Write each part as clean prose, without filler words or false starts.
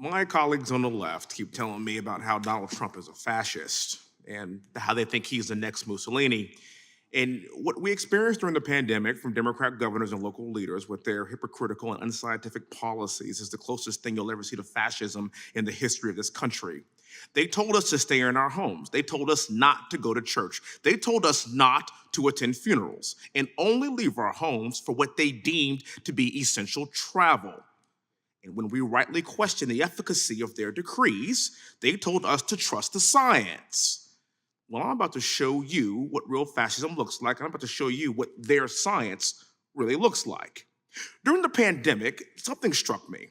My colleagues on the left keep telling me about how Donald Trump is a fascist and how they think he's the next Mussolini. And what we experienced during the pandemic from Democrat governors and local leaders with their hypocritical and unscientific policies is the closest thing you'll ever see to fascism in the history of this country. They told us to stay in our homes. They told us not to go to church. They told us not to attend funerals and only leave our homes for what they deemed to be essential travel. And when we rightly questioned the efficacy of their decrees, they told us to trust the science. Well, I'm about to show you what real fascism looks like. I'm about to show you what their science really looks like. During the pandemic, something struck me.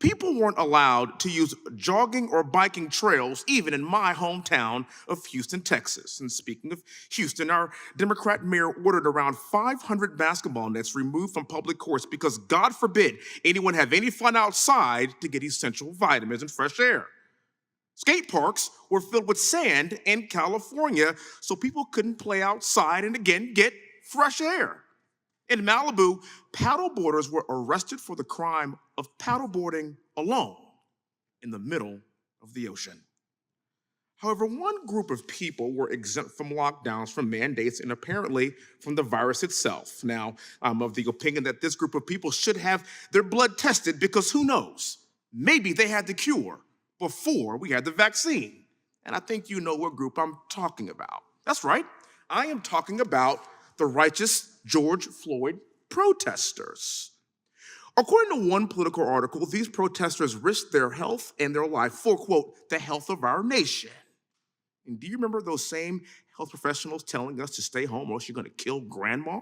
People weren't allowed to use jogging or biking trails, even in my hometown of Houston, Texas. And speaking of Houston, our Democrat mayor ordered around 500 basketball nets removed from public courts because, God forbid, anyone have any fun outside to get essential vitamins and fresh air. Skate parks were filled with sand in California, so people couldn't play outside and again get fresh air. In Malibu, paddleboarders were arrested for the crime of paddleboarding alone in the middle of the ocean. However, one group of people were exempt from lockdowns, from mandates, and apparently from the virus itself. Now, I'm of the opinion that this group of people should have their blood tested because who knows? Maybe they had the cure before we had the vaccine. And I think you know what group I'm talking about. That's right, I am talking about the righteous George Floyd protesters. According to one political article, these protesters risked their health and their life for, quote, the health of our nation. And do you remember those same health professionals telling us to stay home or else you're gonna kill grandma?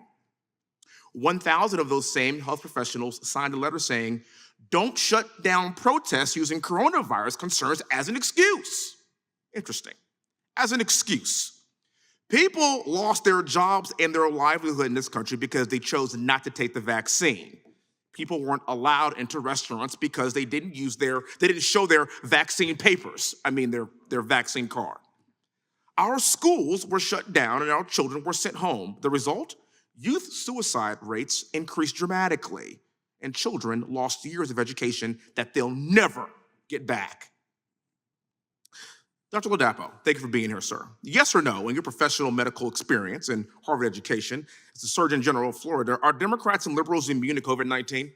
1,000 of those same health professionals signed a letter saying, don't shut down protests using coronavirus concerns as an excuse. Interesting, as an excuse. People lost their jobs and their livelihood in this country because they chose not to take the vaccine. People weren't allowed into restaurants because they didn't show their vaccine papers. Their vaccine card. Our schools were shut down and our children were sent home. The result? Youth suicide rates increased dramatically, and children lost years of education that they'll never get back. Dr. Ladapo, thank you for being here, sir. Yes or no, in your professional medical experience and Harvard education, as the Surgeon General of Florida, are Democrats and liberals immune to COVID-19?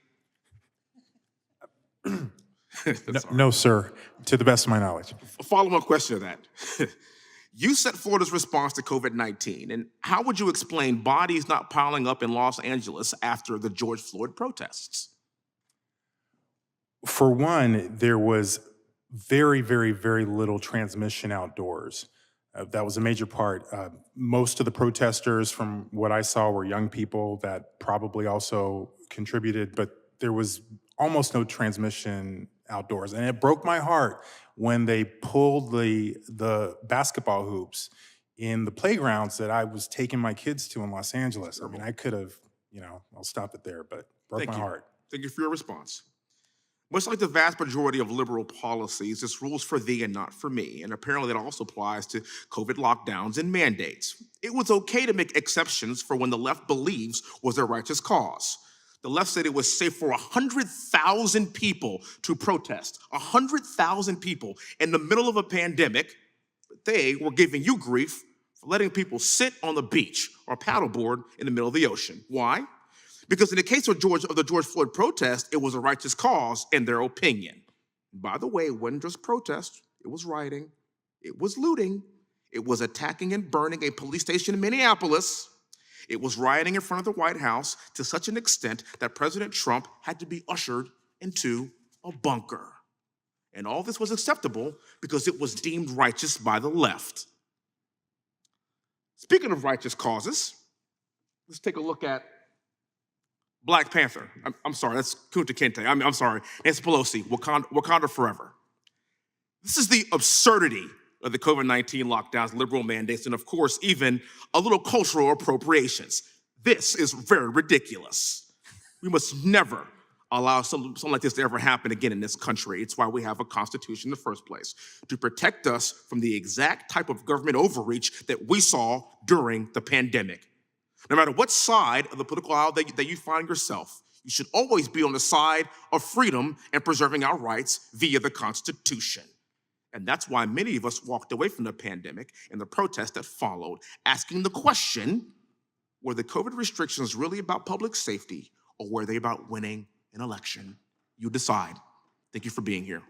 No, sir, to the best of my knowledge. A follow-up question to that. You set Florida's response to COVID-19, and how would you explain bodies not piling up in Los Angeles after the George Floyd protests? For one, there was very, very, very little transmission outdoors. That was a major part. Most of the protesters, from what I saw, were young people that probably also contributed, but there was almost no transmission outdoors. And it broke my heart when they pulled the basketball hoops in the playgrounds that I was taking my kids to in Los Angeles. I mean, I could have, I'll stop it there, but broke my heart. Thank you for your response. Much like the vast majority of liberal policies, this rule's for thee and not for me. And apparently that also applies to COVID lockdowns and mandates. It was okay to make exceptions for when the left believes was a righteous cause. The left said it was safe for 100,000 people to protest. 100,000 people in the middle of a pandemic. They were giving you grief for letting people sit on the beach or paddleboard in the middle of the ocean. Why? Because in the case of the George Floyd protest, it was a righteous cause in their opinion. By the way, it wasn't just protest, it was rioting, it was looting, it was attacking and burning a police station in Minneapolis, it was rioting in front of the White House to such an extent that President Trump had to be ushered into a bunker. And all this was acceptable because it was deemed righteous by the left. Speaking of righteous causes, let's take a look at Black Panther. I'm sorry, that's Kunta Kinte. I'm sorry, Nancy Pelosi, Wakanda forever. This is the absurdity of the COVID-19 lockdowns, liberal mandates, and of course, even a little cultural appropriations. This is very ridiculous. We must never allow something like this to ever happen again in this country. It's why we have a constitution in the first place, to protect us from the exact type of government overreach that we saw during the pandemic. No matter what side of the political aisle that you find yourself, You should always be on the side of freedom and preserving our rights via the Constitution. And that's why many of us walked away from the pandemic and the protests that followed, asking the question, were the COVID restrictions really about public safety, or were they about winning an election? You decide. Thank you for being here.